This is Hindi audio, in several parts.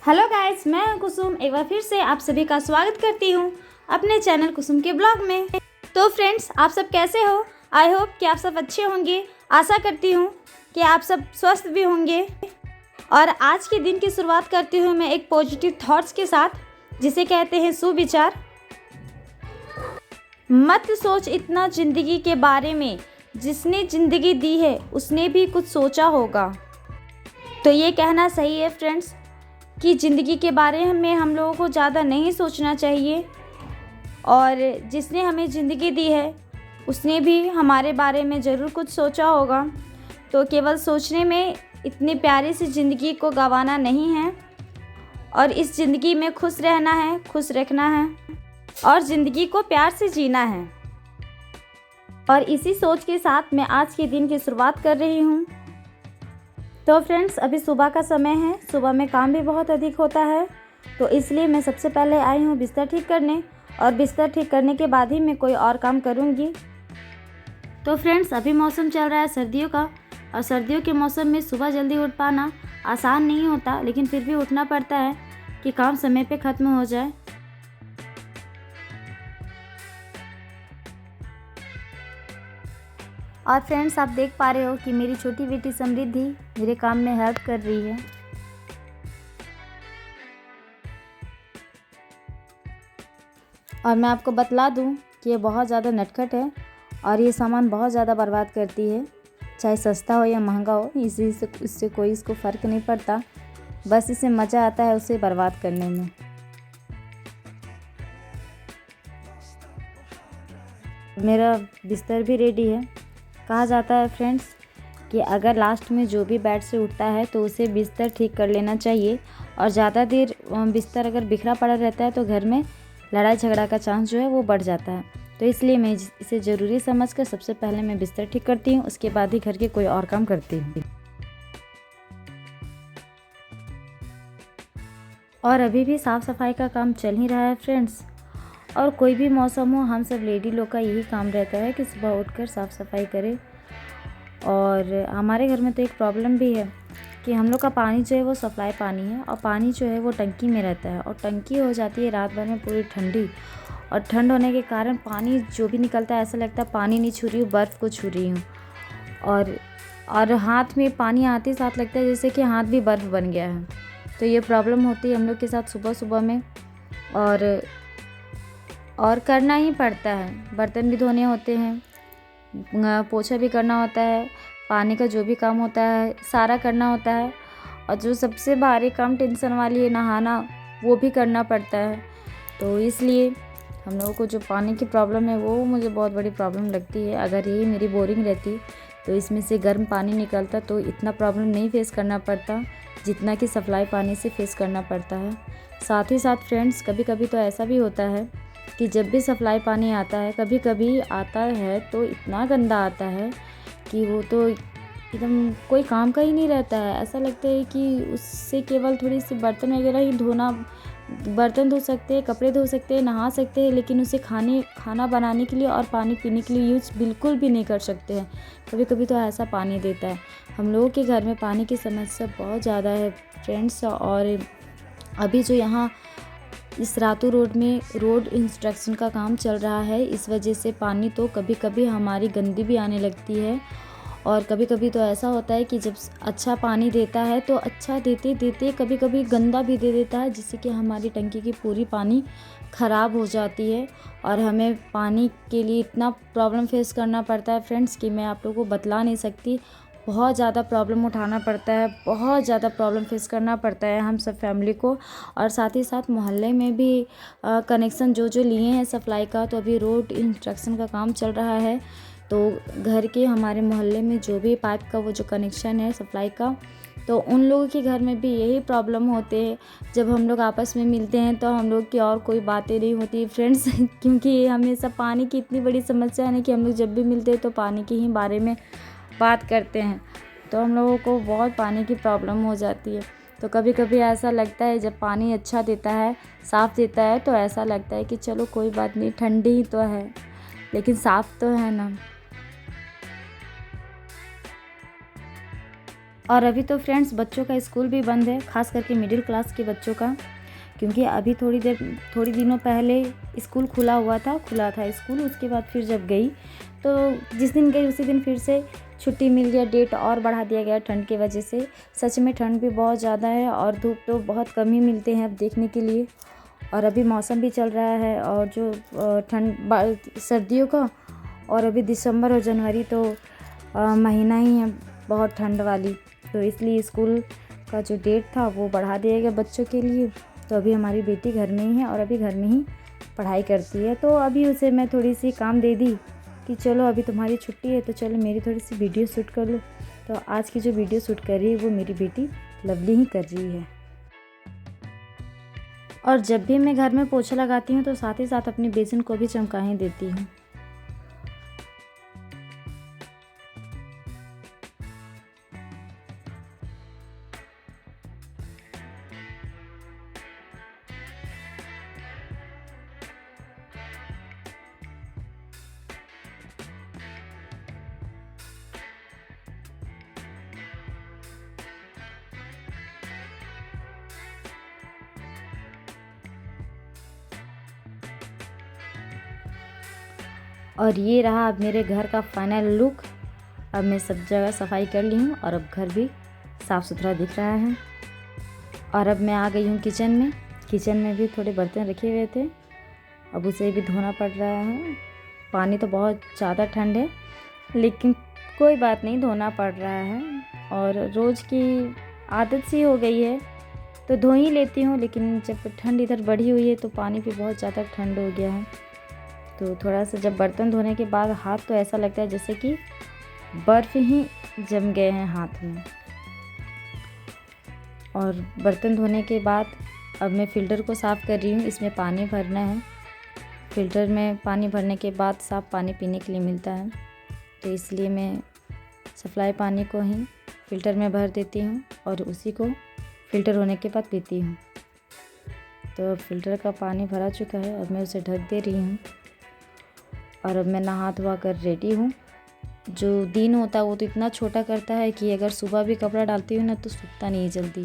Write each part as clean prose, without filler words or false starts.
हेलो गाइस, मैं हूं कुसुम। एक बार फिर से आप सभी का स्वागत करती हूं अपने चैनल कुसुम के ब्लॉग में। तो फ्रेंड्स, आप सब कैसे हो? आई होप कि आप सब अच्छे होंगे। आशा करती हूं कि आप सब स्वस्थ भी होंगे। और आज के दिन की शुरुआत करती हूं मैं एक पॉजिटिव थॉट्स के साथ, जिसे कहते हैं सुविचार। मत सोच इतना ज़िंदगी के बारे में, जिसने ज़िंदगी दी है उसने भी कुछ सोचा होगा। तो ये कहना सही है फ्रेंड्स कि ज़िंदगी के बारे में हम लोगों को ज़्यादा नहीं सोचना चाहिए, और जिसने हमें ज़िंदगी दी है उसने भी हमारे बारे में ज़रूर कुछ सोचा होगा। तो केवल सोचने में इतनी प्यारी सी ज़िंदगी को गंवाना नहीं है, और इस ज़िंदगी में खुश रहना है, खुश रखना है, और ज़िंदगी को प्यार से जीना है। और इसी सोच के साथ मैं आज के दिन की शुरुआत कर रही हूँ। तो फ्रेंड्स, अभी सुबह का समय है। सुबह में काम भी बहुत अधिक होता है, तो इसलिए मैं सबसे पहले आई हूँ बिस्तर ठीक करने, और बिस्तर ठीक करने के बाद ही मैं कोई और काम करूँगी। तो फ्रेंड्स, अभी मौसम चल रहा है सर्दियों का, और सर्दियों के मौसम में सुबह जल्दी उठ पाना आसान नहीं होता, लेकिन फिर भी उठना पड़ता है कि काम समय पे ख़त्म हो जाए। और फ्रेंड्स, आप देख पा रहे हो कि मेरी छोटी बेटी समृद्धि मेरे काम में हेल्प कर रही है। और मैं आपको बतला दूं कि ये बहुत ज़्यादा नटखट है, और ये सामान बहुत ज़्यादा बर्बाद करती है। चाहे सस्ता हो या महंगा हो, इससे कोई इसको फ़र्क नहीं पड़ता। बस इसे मज़ा आता है उसे बर्बाद करने में। मेरा बिस्तर भी रेडी है। कहा जाता है फ्रेंड्स कि अगर लास्ट में जो भी बेड से उठता है तो उसे बिस्तर ठीक कर लेना चाहिए, और ज़्यादा देर बिस्तर अगर बिखरा पड़ा रहता है तो घर में लड़ाई झगड़ा का चांस जो है वो बढ़ जाता है। तो इसलिए मैं इसे ज़रूरी समझकर सबसे पहले मैं बिस्तर ठीक करती हूँ, उसके बाद ही घर के कोई और काम करती हूँ। और अभी भी साफ़ सफाई का काम चल ही रहा है फ्रेंड्स। और कोई भी मौसम हो, हम सब लेडी लोग का यही काम रहता है कि सुबह उठकर साफ़ सफाई करें। और हमारे घर में तो एक प्रॉब्लम भी है कि हम लोग का पानी जो है वो सप्लाई पानी है, और पानी जो है वो टंकी में रहता है, और टंकी हो जाती है रात भर में पूरी ठंडी। और ठंड होने के कारण पानी जो भी निकलता है ऐसा लगता है पानी नहीं छू रही हूँ, बर्फ़ को छू रही हूँ। और हाथ में पानी आते साथ लगता है जैसे कि हाथ भी बर्फ़ बन गया है। तो ये प्रॉब्लम होती है हम लोग के साथ सुबह सुबह में। और करना ही पड़ता है, बर्तन भी धोने होते हैं, पोछा भी करना होता है, पानी का जो भी काम होता है सारा करना होता है। और जो सबसे भारी काम टेंशन वाली है, नहाना, वो भी करना पड़ता है। तो इसलिए हम लोगों को जो पानी की प्रॉब्लम है वो मुझे बहुत बड़ी प्रॉब्लम लगती है। अगर यही मेरी बोरिंग रहती तो इसमें से गर्म पानी निकलता तो इतना प्रॉब्लम नहीं फेस करना पड़ता जितना कि सप्लाई पानी से फेस करना पड़ता है। साथ ही साथ फ्रेंड्स, कभी कभी तो ऐसा भी होता है कि जब भी सप्लाई पानी आता है, कभी कभी आता है तो इतना गंदा आता है कि वो तो एकदम कोई काम का ही नहीं रहता है। ऐसा लगता है कि उससे केवल थोड़ी सी बर्तन वगैरह ही बर्तन धो सकते हैं, कपड़े धो सकते हैं, नहा सकते हैं, लेकिन उसे खाना बनाने के लिए और पानी पीने के लिए यूज़ बिल्कुल भी नहीं कर सकते हैं। कभी कभी तो ऐसा पानी देता है। हम लोगों के घर में पानी की समस्या बहुत ज़्यादा है फ्रेंड्स। और अभी जो यहाँ इस रातू रोड में रोड इंस्ट्रक्शन का काम चल रहा है, इस वजह से पानी तो कभी कभी हमारी गंदी भी आने लगती है। और कभी कभी तो ऐसा होता है कि जब अच्छा पानी देता है तो अच्छा देते देते कभी कभी गंदा भी दे देता है, जिससे कि हमारी टंकी की पूरी पानी ख़राब हो जाती है। और हमें पानी के लिए इतना प्रॉब्लम फेस करना पड़ता है फ्रेंड्स कि मैं आप लोगों को बतला नहीं सकती। बहुत ज़्यादा प्रॉब्लम उठाना पड़ता है, बहुत ज़्यादा प्रॉब्लम फेस करना पड़ता है हम सब फैमिली को। और साथ ही साथ मोहल्ले में भी कनेक्शन जो लिए हैं सप्लाई का, तो अभी रोड इंस्ट्रक्शन का काम चल रहा है। तो घर के हमारे मोहल्ले में जो भी पाइप का वो जो कनेक्शन है सप्लाई का, तो उन लोगों के घर में भी यही प्रॉब्लम होते हैं। जब हम लोग आपस में मिलते हैं तो हम लोग की और कोई बातें नहीं होती फ्रेंड्स क्योंकि हमेशा पानी की इतनी बड़ी समस्या है ना कि हम लोग जब भी मिलते हैं तो पानी के ही बारे में बात करते हैं। तो हम लोगों को बहुत पानी की प्रॉब्लम हो जाती है। तो कभी कभी ऐसा लगता है जब पानी अच्छा देता है, साफ़ देता है, तो ऐसा लगता है कि चलो कोई बात नहीं, ठंडी ही तो है लेकिन साफ़ तो है ना। और अभी तो फ्रेंड्स बच्चों का स्कूल भी बंद है, ख़ास करके मिडिल क्लास के बच्चों का, क्योंकि अभी थोड़ी दिनों पहले स्कूल खुला था स्कूल। उसके बाद फिर जब गई तो जिस दिन गई उसी दिन फिर से छुट्टी मिल गया, डेट और बढ़ा दिया गया ठंड की वजह से। सच में ठंड भी बहुत ज़्यादा है और धूप तो बहुत कम ही मिलते हैं अब देखने के लिए। और अभी मौसम भी चल रहा है और जो सर्दियों का, और अभी दिसंबर और जनवरी तो महीना ही है बहुत ठंड वाली, तो इसलिए स्कूल का जो डेट था वो बढ़ा दिया गया बच्चों के लिए। तो अभी हमारी बेटी घर में ही है और अभी घर में ही पढ़ाई करती है। तो अभी उसे मैं थोड़ी सी काम दे दी कि चलो अभी तुम्हारी छुट्टी है तो चलो मेरी थोड़ी सी वीडियो शूट कर लो। तो आज की जो वीडियो शूट कर रही है वो मेरी बेटी लवली ही कर रही है। और जब भी मैं घर में पोछा लगाती हूँ तो साथ ही साथ अपनी बेसिन को भी चमका ही देती हूँ। और ये रहा अब मेरे घर का फाइनल लुक। अब मैं सब जगह सफाई कर ली हूँ और अब घर भी साफ़ सुथरा दिख रहा है। और अब मैं आ गई हूँ किचन में। किचन में भी थोड़े बर्तन रखे हुए थे, अब उसे भी धोना पड़ रहा है। पानी तो बहुत ज़्यादा ठंड है लेकिन कोई बात नहीं, धोना पड़ रहा है। और रोज़ की आदत सी हो गई है तो धो ही लेती हूँ, लेकिन जब ठंड इधर बढ़ी हुई है तो पानी भी बहुत ज़्यादा ठंड हो गया है। तो थोड़ा सा जब बर्तन धोने के बाद हाथ तो ऐसा लगता है जैसे कि बर्फ़ ही जम गए हैं हाथ में। और बर्तन धोने के बाद अब मैं फ़िल्टर को साफ़ कर रही हूँ। इसमें पानी भरना है। फ़िल्टर में पानी भरने के बाद साफ़ पानी पीने के लिए मिलता है, तो इसलिए मैं सप्लाई पानी को ही फ़िल्टर में भर देती हूँ और उसी को फ़िल्टर होने के बाद पीती हूँ। तो फ़िल्टर का पानी भरा चुका है, अब मैं उसे ढक दे रही हूँ। और अब मैं नहा धोवा कर रेडी हूँ। जो दिन होता है वो तो इतना छोटा करता है कि अगर सुबह भी कपड़ा डालती हूँ ना तो सूखता नहीं जल्दी।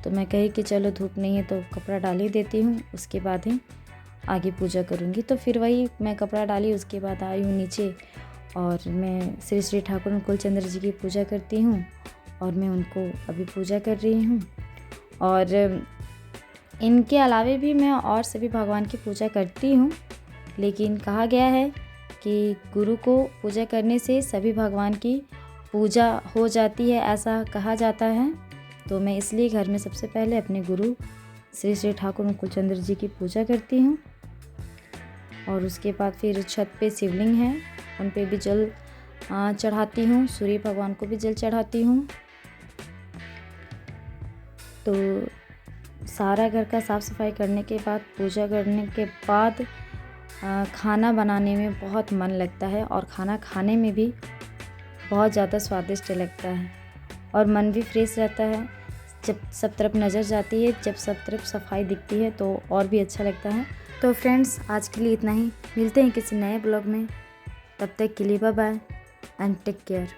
तो मैं कही कि चलो धूप नहीं है तो कपड़ा डाल ही देती हूँ, उसके बाद ही आगे पूजा करूँगी। तो फिर वही मैं कपड़ा डाली, उसके बाद आई हूँ नीचे और मैं श्री श्री ठाकुर कुलचंद्र जी की पूजा करती हूँ और मैं उनको अभी पूजा कर रही हूँ। और इनके अलावे भी मैं और सभी भगवान की पूजा करती हूँ, लेकिन कहा गया है कि गुरु को पूजा करने से सभी भगवान की पूजा हो जाती है, ऐसा कहा जाता है। तो मैं इसलिए घर में सबसे पहले अपने गुरु श्री श्री ठाकुर कुलचंद्र जी की पूजा करती हूँ। और उसके बाद फिर छत पे शिवलिंग है, उन पे भी जल चढ़ाती हूँ, सूर्य भगवान को भी जल चढ़ाती हूँ। तो सारा घर का साफ़ सफाई करने के बाद, पूजा करने के बाद खाना बनाने में बहुत मन लगता है और खाना खाने में भी बहुत ज़्यादा स्वादिष्ट लगता है और मन भी फ्रेश रहता है। जब सब तरफ नज़र जाती है, जब सब तरफ सफाई दिखती है तो और भी अच्छा लगता है। तो फ्रेंड्स आज के लिए इतना ही, मिलते हैं किसी नए ब्लॉग में। तब तक के लिए bye bye and take care.